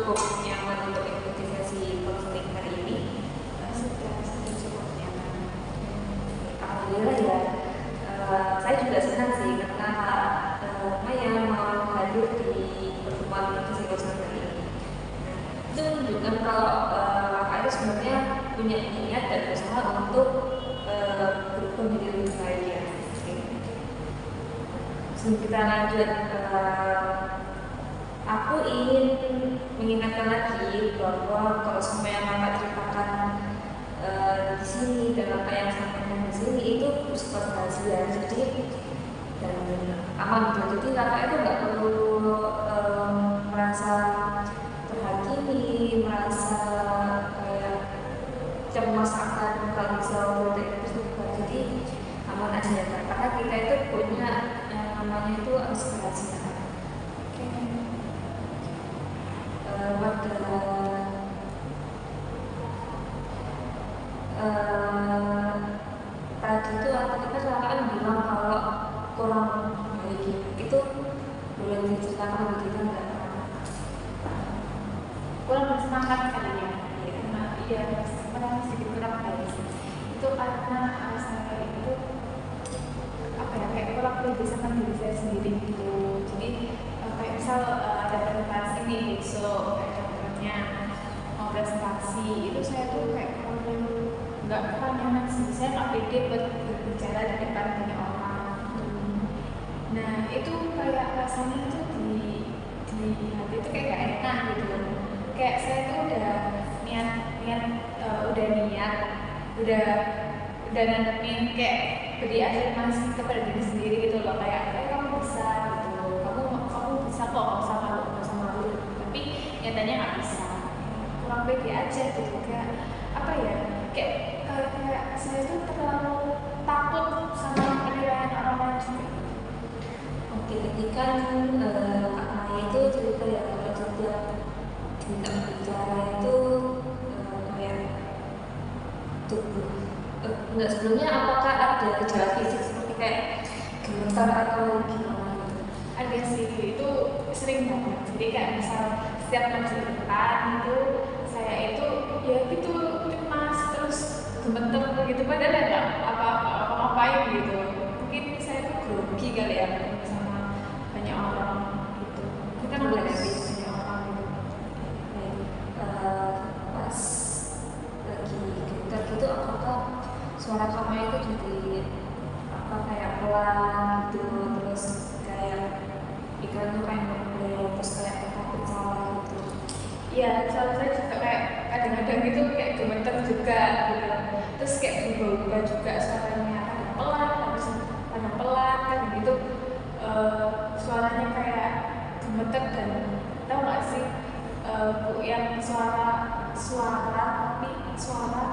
cukup nyaman untuk ikuti sesi konseling hari ini? Sudah cukup nyaman. Alhamdulillah ya. Saya juga senang sih karena Maya mau hadir di pertemuan psikologi hari ini. Itu menunjukkan kalau Kak Iris sebenarnya punya niat dan usaha untuk berubah menjadi lebih baik ya. Sebelum kita lanjut, aku ingin mengingatkan lagi bahwa kalau semua yang Kakak ceritakan di sini dan apa yang sampaikan di sini itu bersifat rahasia, jadi dan aman gitu. Jadi Kakak itu nggak perlu merasa terhakimi, merasa kayak cemas akan kalau misal itu. Jadi aman aja ya, karena kita itu punya namanya itu aspirasi. Tadi itu kita kan bilang kalau kurang baik itu boleh diceritakan begitu nggak? Kurang bersemangat kali ya, karena memang sedikit kurang baik. Itu karena saya itu kayak kurang pede sama diri saya sendiri gitu. Jadi kayak misal ada presentasi nih, so contohnya mau presentasi itu saya tuh kayak nggak nyaman sih, saya nggak pede buat berbicara di depan banyak orang. Nah itu kayak rasanya tuh di hati itu kayak gak enak gitu. Kayak saya tuh udah niat udah nandamin kayak beri afirmasi kepada diri sendiri gitu loh, kayak kamu bisa gitu, kamu bisa kok, nggak usah malu, tapi nyatanya nggak bisa, kurang pede aja gitu. Kayak saya tuh terlalu takut sama penilaian orang lain juga. Oke, ketika Kak Maya itu cerita ya kalau setiap kita berbicara itu kayak tubuh enggak, sebelumnya apakah ada gejala fisik seperti kayak gemetar atau gimana gitu? Ada sih, itu sering banget. Jadi kayak misal setiap maju depan itu saya itu ya gitu cemas terus gemeter gitu, padahal nggak apa-ngapain gitu. Mungkin saya tuh grogi kali ya sama banyak orang gitu. Kita menghadapi banyak orang gitu. Pas lagi gemetar gitu, apakah suara kamu itu jadi kayak pelan gitu, terus kayak pikiran tuh kayak ngeblank, terus kayak takut salah gitu? Iya, soalnya saya juga kayak kadang-kadang gitu kayak gemeter juga gitu. Terus kayak berubah-ubah juga suaranya, kadang pelan kan gitu. Suaranya kayak gemeter dan tahu nggak sih yang suara tapi suara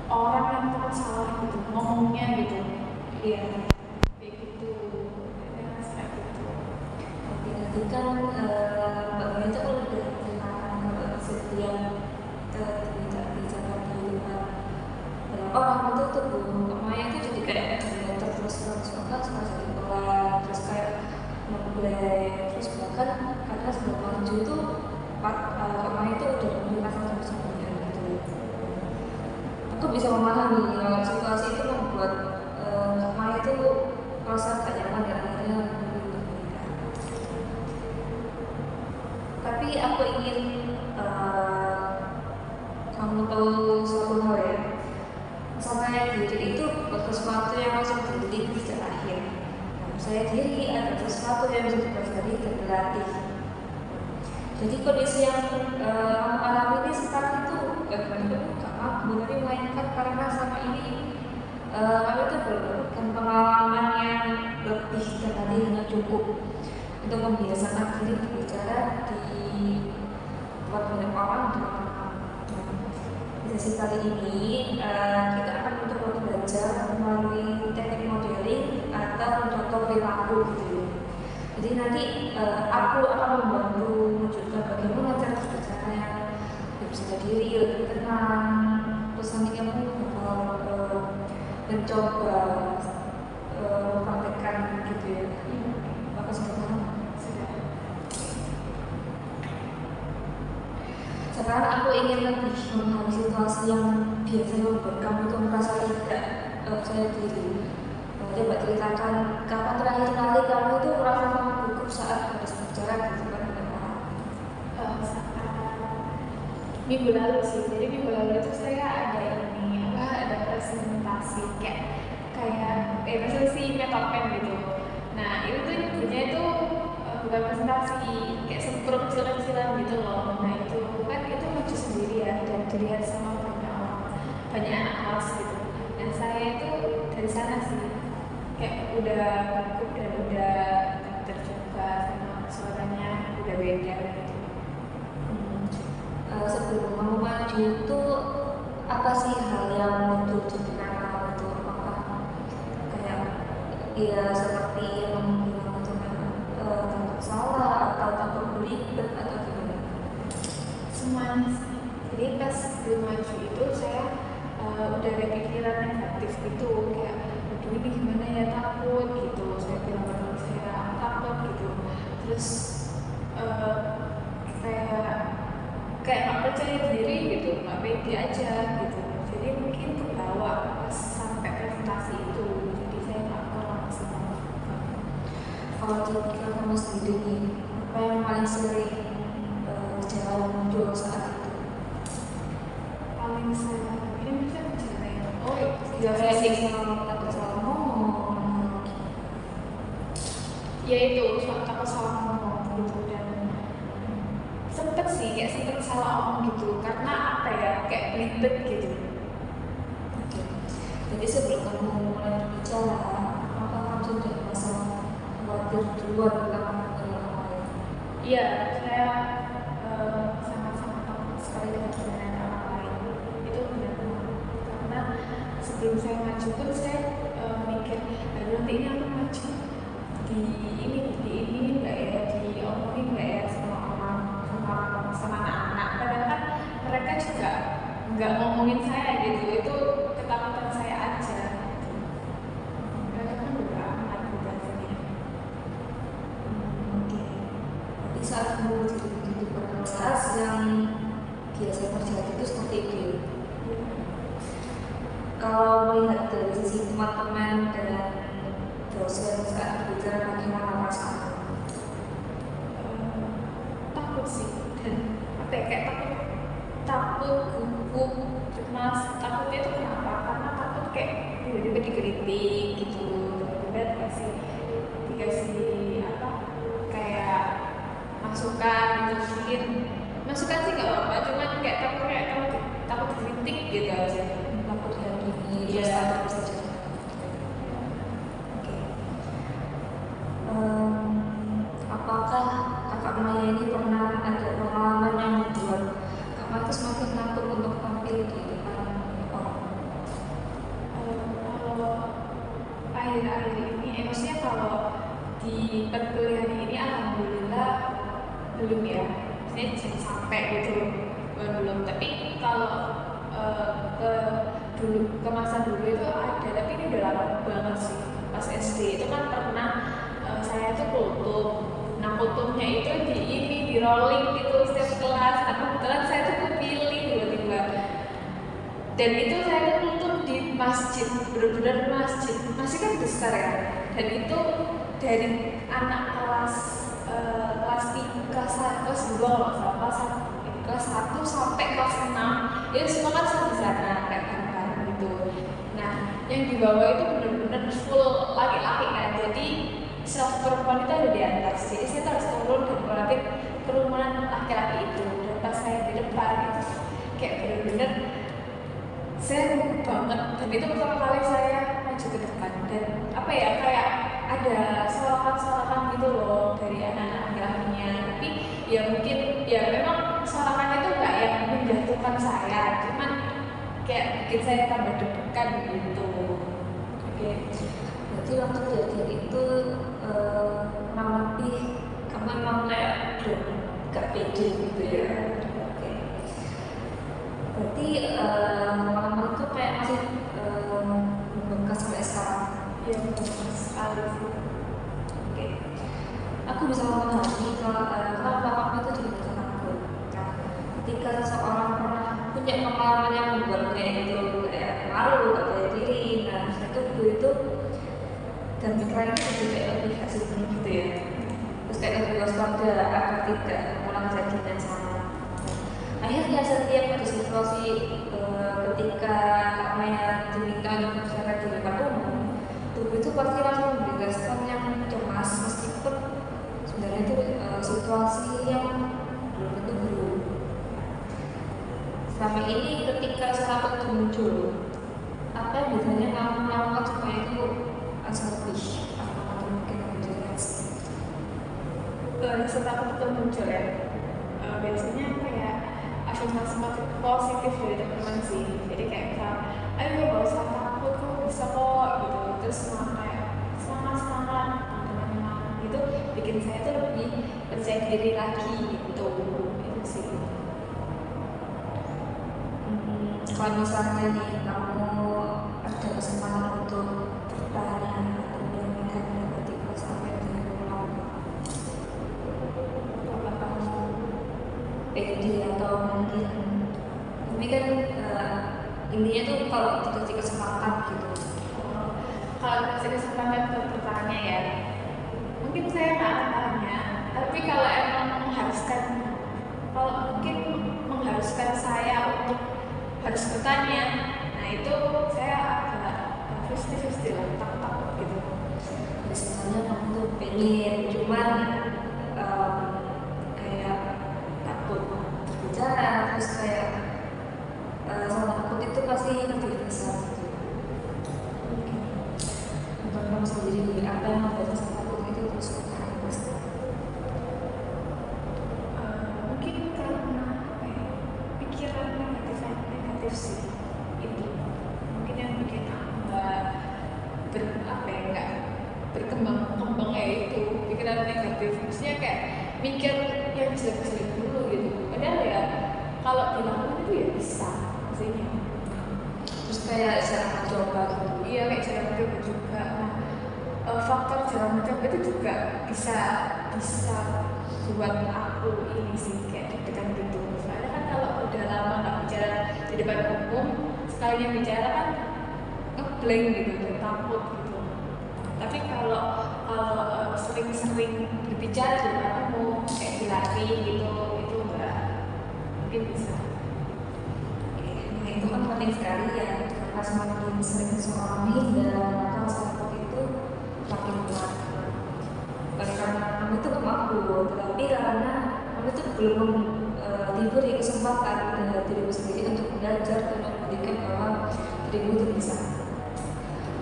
orang yang terlalu salah gitu ngomongnya gitu. Iya, kayak gitu. Kayak gitu. Oke, nanti kan Mbak Maya itu kalau udah ceritakan setiap bicara di luar orang itu tubuh Mbak Maya itu jadi kayak gemeter terus jadi pelan, terus kayak ngeblank, terus bahkan karena sebelum maju itu Mbak Maya itu udah merasa tersebutnya gitu. Aku bisa memahami kalau situasi itu membuat Mbak Maya itu merasa gak nyaman dan akhirnya tapi aku ingin kamu tahu suatu hal ya, saya diri itu bukan sesuatu yang langsung terjadi sejak lahir. Saya diri adalah sesuatu yang bisa dipelajari dan berlatih. Jadi kondisi yang kamu alami ini sekarang itu bukan kamu, tapi melainkan karena sama ini kamu itu berikan pengalaman yang lebih dan hanya cukup untuk membiasakan diri berbicara di tempat banyak orang. Di sesi kali ini kita akan mencoba belajar melalui teknik modeling atau contoh perilaku gitu. Jadi nanti aku akan membantu menunjukkan bagaimana cara berbicara yang bisa diri lebih tenang. Terus nanti kamu bakal mencoba praktekkan gitu ya. Apa sudah paham? Sudah. sekarang aku ingin lebih memahami situasi yang biasanya membuat kamu tuh merasa tidak percaya diri. Coba ceritakan kapan terakhir kali kamu itu merasa sangat gugup saat harus bicara di depan banyak orang. Saat minggu lalu sih, jadi minggu lalu itu saya ada presentasi kayak presentasi metopen gitu. Nah itu tuh nyebutnya itu bukan presentasi, kayak sempurna kecil-kecilan gitu loh. Nah itu kan itu maju sendirian dan dilihat sama banyak orang, banyak anak kelas gitu. Dan saya itu dari sana sih kayak udah gugup dan udah tercoba karena suaranya udah beda gitu. Sebelum kamu maju itu apa sih hal yang muncul di pikiran kamu itu? Apakah kayak ya seperti yang bilang itu kan takut salah atau takut beribet atau gimana? Semuanya sih. Jadi pas sebelum maju itu saya udah ada pikiran negatif gitu, kayak aduh ini gimana ya, takut gitu. Saya bilang ke teman saya takut gitu. Terus kayak nggak percaya diri gitu, nggak pede aja gitu. Jadi mungkin kebawa pas sampai presentasi itu. Jadi saya nggak kurang maksimal. Kalau di pikiran kamu sendiri nih, apa yang paling sering gejala yang muncul saat itu? Paling sering ini bisa bicara ya. Oh Ya kayak takut salah ngomong. Ya itu takut salah ngomong gitu, dan sempet salah ngomong gitu karena apa ya, kayak belibet gitu. Oke. Jadi sebelum kamu mulai berbicara, apakah kamu sudah merasa khawatir duluan tentang orang lain? Iya, saya sangat-sangat takut sekali dengan penilaian orang lain. Itu benar-benar karena sebelum saya maju pun saya mikir, aduh nanti ini aku maju di ini nggak ya, diomongin nggak ya sama orang, sama anak-anak. Padahal kan mereka juga nggak ngomongin saya gitu, itu ketakutan saya aja. Mereka kan udah amat budayanya. Oke. Jadi saat kamu di kelas yang biasa terjadi itu seperti itu. Kalau melihat dari sisi teman-teman dan dosen saat berbicara, bagaimana perasaan? Takut sih, dan apa ya, kayak takut gugup, cemas. Takutnya itu kenapa? Karena takut kayak tiba-tiba dikritik gitu, tiba-tiba dikasih apa, kayak masukan gitu. Mungkin masukan sih nggak apa-apa, cuman kayak takut dikritik gitu aja. Takut dihakimi, Iya. terus saja. Oke. Apakah kakak Maya ini pernah ada pengalaman yang membuat kakak itu semakin takut untuk tampil di depan orang? Kalau akhir-akhir ini, maksudnya kalau di perkuliahan ini alhamdulillah belum ya, saya jangan sampai gitu, belum. Tapi kalau ke masa dulu itu ada, tapi ini udah lama banget sih. Pas SD itu kan pernah saya tuh kultum. Nah kultumnya itu di rolling gitu setiap kelas. Nah kebetulan saya tuh kepilih tiba-tiba. Dan itu saya tuh kultum di masjid, benar-benar masjid. Masjid kan besar ya. Dan itu dari anak kelas 1 sampai kelas 6 itu semua kan di sana kayak bareng gitu. Nah yang di bawah itu benar-benar full laki-laki kan, jadi self perempuan itu ada di atas, jadi saya harus turun dan melewati kerumunan laki-laki itu. Dan pas saya di depan itu kayak benar-benar saya gugup banget, dan itu pertama kali saya maju ke depan. Dan apa ya, kayak ada sorakan-sorakan gitu loh dari anak-anak laki-lakinya. Tapi ya mungkin ya memang sorakannya itu nggak yang menjatuhkan saya, cuman kayak bikin saya tambah deg-degan gitu. Oke. Berarti waktu kejadian itu kurang lebih kamu memang kayak gak pede gitu ya. Oke. Berarti pengalaman itu kayak masih membekas sampai sekarang. Iya, betul sekali sih. Oke. Aku bisa memahami kalau kamu itu juga bisa takut. Nah, ketika ketika seseorang pernah punya pengalaman yang membuat kayak gitu, kayak malu, gak percaya diri, nah itu itu dan pikiran itu jadi kayak lebih kasih gitu ya, terus kayak lebih waspada agar tidak mengulang kejadian yang sama. Akhirnya setiap ada situasi ketika namanya diminta untuk berbicara di depan umum, tubuh itu pasti langsung memberi respon yang cemas meskipun sebenarnya itu situasi yang belum tentu buruk. Selama ini ketika sahabat itu muncul, apa yang biasanya kamu melakukan supaya itu lebih atau mungkin lebih jelas? Setelah itu muncul ya, biasanya kayak afirmasi positif dari teman-teman sih. Jadi kayak misal, ayo gak usah takut, kamu bisa kok gitu. Terus kayak semangat teman-teman gitu, bikin saya tuh lebih percaya diri lagi gitu. Itu sih. Kalau misalnya nih kamu ada kesempatan untuk bertanya atau menyampaikan negatif sampai dengan pulang, apa kamu pede atau mungkin ini kan intinya tuh kalau dikasih kesempatan gitu. Kalau dikasih kesempatan untuk bertanya ya, mungkin saya nggak akan tanya. Tapi kalau emang mengharuskan, kalau mungkin mengharuskan saya untuk harus bertanya, nah itu saya agak 50-50 lah, takut gitu. Misalnya kamu tuh pengen, cuman kayak takut berbicara, terus kayak sama takut itu pasti lebih besar gitu. Untuk kamu sendiri, apa yang membuat rasa takut itu terus pasti? Mungkin karena pikiran negatif sih itu mungkin yang bikin aku nggak berkembang ya, itu pikiran negatif. Maksudnya kayak mikir yang jelek-jelek dulu gitu, padahal ya kalau dilakukan itu ya bisa maksudnya. Terus kayak cara mencoba gitu. Iya, kayak cara mencoba juga. Nah, faktor cara mencoba itu juga bisa buat aku ini sih kayak deg-degan gitu. Soalnya kan kalau udah lama nggak bicara di depan umum, sekalinya bicara kan ngeblank gitu, dan takut gitu. Tapi kalau sering-sering berbicara di depan umum, kayak dilatih gitu, itu enggak mungkin bisa. Nah itu kan penting sekali ya, karena semakin sering seseorang menghindar maka rasa takut itu makin kuat. Bukan karena kamu itu kemampu, tetapi karena kamu itu belum diberi kesempatan dengan dirimu sendiri untuk belajar dan membuktikan bahwa dirimu itu bisa.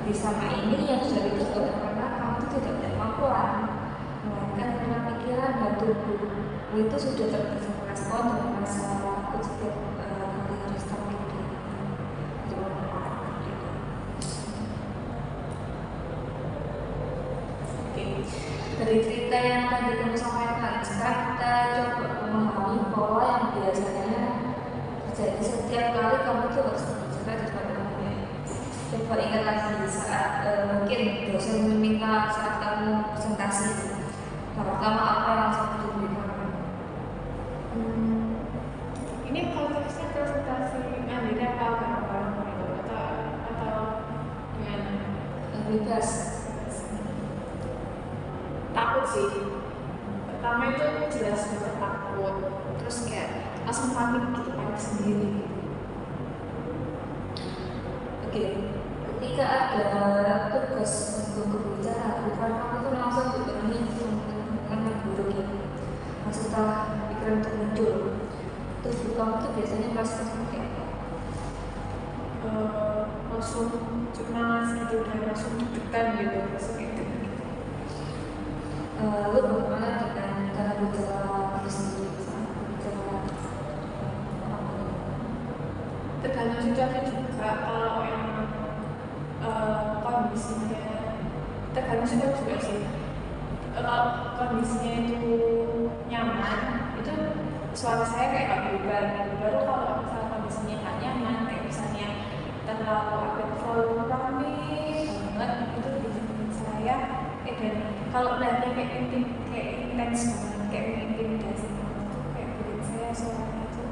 Di sama ini yang sudah itu karena kamu itu tidak punya kemampuan, melainkan karena pikiran dan tubuhmu itu sudah terbiasa merespon dengan rasa takut setiap kali harus tampil di depan orang gitu. Oke, dari cerita yang tadi kamu sampaikan, sekarang kita coba memahami pola yang biasanya terjadi setiap kali kamu itu harus berbicara di depan umum. Coba ingat lagi saat mungkin dosen meminta saat kamu presentasi, pertama apa yang langsung diberikan? Ini konteksnya presentasi mandiri apa bareng-bareng gitu atau gimana? Bebas. Takut sih. Pertama itu jelas banget takut, terus kayak langsung panik gitu, panik sendiri. Oke, ketika ada tugas untuk berbicara, bukan kamu itu langsung dipenuhi dengan yang buruk ya. Nah, setelah pikiran itu muncul, tubuh kamu itu biasanya merasa seperti apa? Langsung cemas gitu, dan langsung deg-degan gitu, langsung kayak gitu. Lalu bagaimana dengan cara bicara itu sendiri saat berbicara? Tergantung situasi juga. Kalau yang kondisinya tergantung situasi juga sih. Kalau kondisinya itu nyaman, itu suara saya kayak gak berubah. Baru kalau misalnya kondisinya gak nyaman, kayak misalnya terlalu agak volume rame banget, itu bikin saya dan kalau nadanya kayak intens banget, kayak intimidasi banget, itu kayak bikin saya suaranya itu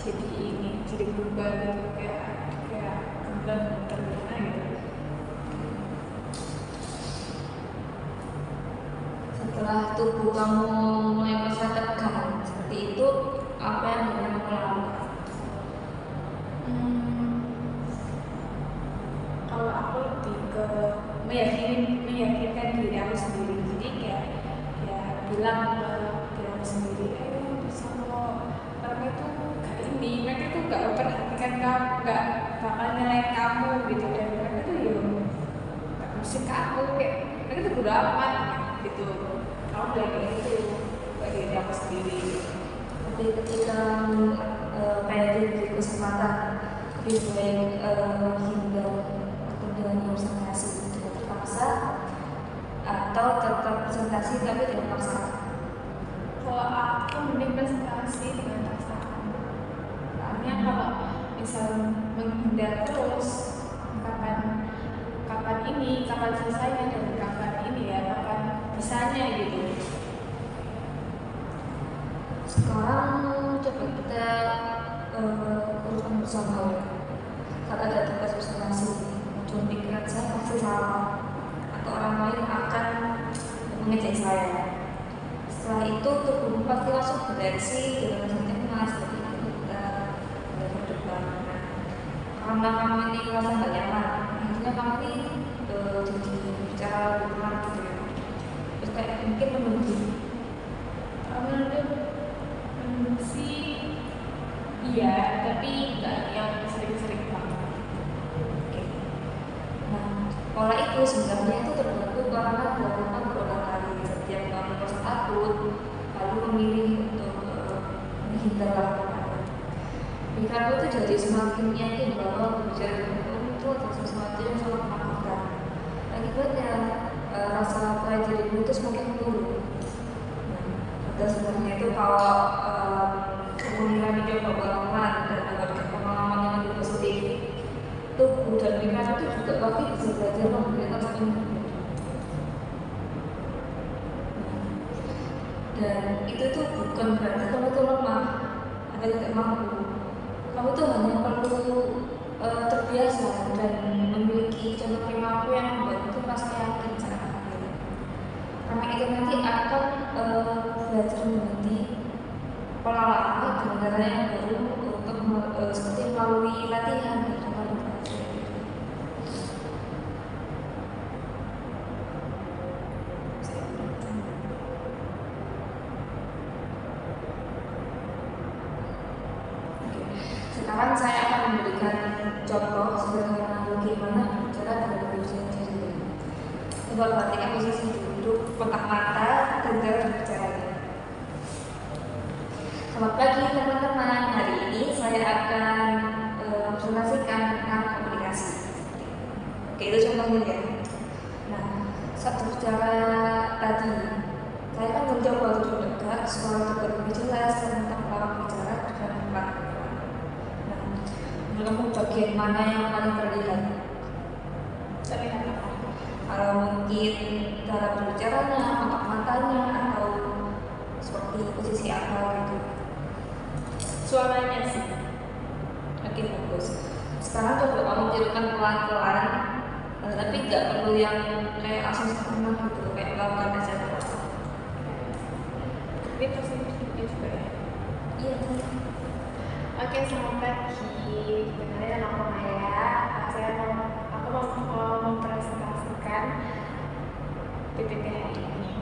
jadi ini jadi berubah gitu kayak bener-bener gimana gitu. Setelah tubuh kamu mulai merasa tegang seperti itu, apa yang kamu lakukan? Kalau aku lebih ke meyakinkan diri aku sendiri, jadi kayak ya bilang ke diri aku sendiri, ayo bisa kok, mereka itu gak ini, mereka itu gak memperhatikan kamu, gak bakal nyalain kamu gitu, dan mereka tuh ya gak musik ke aku, kayak mereka tuh bodo amat gitu. Aku bilang kayak gitu bagi diri aku sendiri. Tapi ketika kayak diberi kesempatan lebih baik hindar atau dengan presentasi tidak terpaksa atau tetap presentasi tapi tidak terpaksa. Kalau aku mending presentasi dengan pasangan. Soalnya kalau misal menghindar terus, kapan selesainya dan kapan bisanya gitu. Sekarang coba kita urutkan bersama ya. Saat ada tugas presentasi, muncul pikiran saya pasti salah atau orang lain akan mengejek saya. Setelah itu tubuhmu pasti langsung bereaksi dengan sempurna seperti itu kita berdebat. Karena kamu ini merasa gak nyaman, akhirnya kamu ini jadi bicara lebih pelan gitu ya. Terus kayak mungkin menunggu. Menurut sih iya, tapi nggak yang sering-sering banget. Oke. Nah, pola itu sebenarnya itu terbentuk karena dilakukan berulang kali. Setiap kamu merasa takut, lalu memilih untuk menghindar lakukan. Pikiranmu itu jadi semakin yakin bahwa berbicara dengan kamu itu adalah sesuatu yang sangat menakutkan. Akibatnya rasa percaya dirimu itu semakin menurun. Dan sebenarnya itu kalau kemudian dicoba pengalaman dan mendapatkan pengalaman yang lebih positif, tubuh dan pikiran itu juga pasti bisa belajar memberikan senyum. Dan itu tuh bukan berarti kamu tuh lemah atau tidak mampu. Kamu tuh hanya perlu terbiasa dan memiliki contoh perilaku yang membuat itu merasa yakin saat akhir. Karena itu nanti akan belajar mengganti pola lama dengan cara yang baru untuk seperti melalui latihan dan belajar. Sekarang saya akan memberikan contoh sederhana bagaimana bicara dengan diri sendiri. Coba perhatikan posisi duduk, kontak mata, dan cara berbicara. Selamat pagi teman-teman. Hari ini saya akan presentasikan tentang komunikasi. Oke, itu contohnya ya. Nah, saat berbicara tadi, saya kan mencoba untuk dekat, suara juga lebih jelas dan tetap lawan bicara dengan pelan. Kamu bagian mana yang paling terlihat? Terlihat apa? Kalau mungkin cara berbicaranya, kontak matanya, atau seperti posisi apa gitu. Suaranya sih. Oke, bagus. Sekarang coba kamu tirukan pelan-pelan, tapi nggak perlu yang kayak langsung setengah gitu, kayak melakukan aja. Ini posisi juga ya? Iya. Oke, selamat pagi. Kenalin nama aku Maya. Aku mau mempresentasikan PPT hari ini.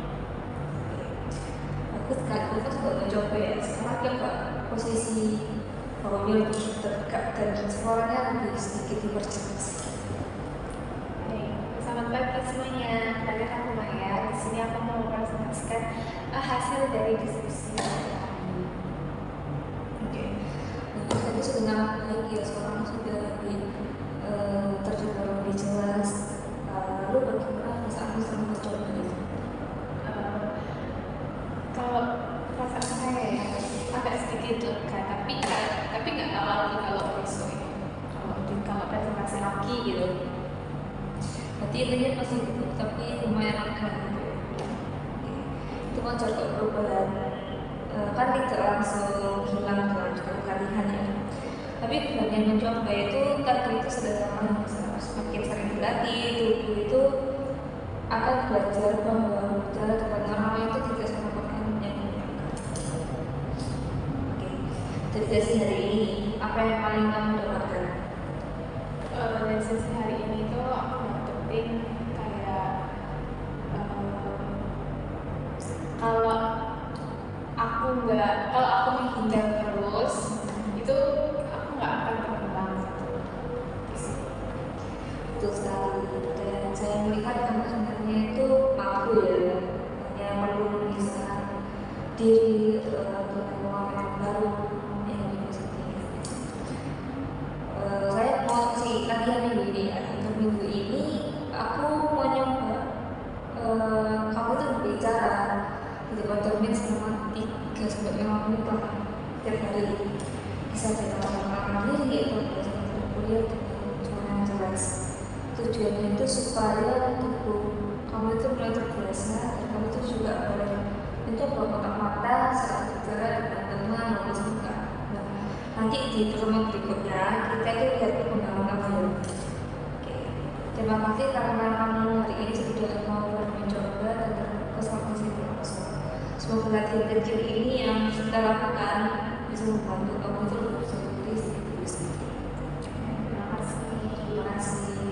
Bagus sekali, aku juga mencoba ya. Sekarang coba posisi baunya lebih dekat dan suaranya lebih sedikit diperjelas. Selamat pagi semuanya. Kenalin aku Maya. Di sini aku mau mempresentasikan hasil dari diskusi. Tadi sudah baik ya, sekarang sudah lebih terdengar lebih jelas. Lalu bagaimana saat bisa mencoba itu? Kalau perasaan saya ya agak sedikit lega, tapi nggak terlalu kalau besok ya. Kalau presentasi lagi gitu. Berarti intinya masih gitu, tapi lumayan lega gitu. Itu kan contoh perubahan kan tidak langsung hilang dalam sekali latihan ya. Tapi bagian mencoba itu tadi itu sederhana, semakin sering berlatih tubuh itu akan belajar bahwa bicara depan orang itu tidak semuanya menyenangkan. Oke, dari sesi hari ini apa yang paling kamu dapatkan? Dari sesi hari ini tuh aku dapetin kayak kalau aku menghindar terus itu aku nggak akan berkembang gitu. Betul sekali. Dan saya melihat kamu sebenarnya itu mampu ya, hanya perlu bisa diri untuk pengalaman yang baru yang lebih positif. Saya mau kasih latihan minggu ini ya. Untuk minggu ini aku mau nyoba kamu tuh berbicara di depan cermin selama 3-5 menit lah tiap hari. Bisa cerita diri atau bisa kuliah dengan suara yang jelas. Tujuannya itu supaya tubuh kamu itu mulai terbiasa dan kamu itu juga boleh mencoba kotak mata saat bicara dengan teman maupun suka. Nah, nanti di pertemuan berikutnya kita itu lihat perkembangan kamu ya. Oke. Terima kasih karena kamu hari ini sudah mau mencoba dan terfokus sampai sini. Semoga latihan kecil ini yang kita lakukan bisa membantu kamu itu lebih bisa diri sendiri. Terima kasih. Terima kasih.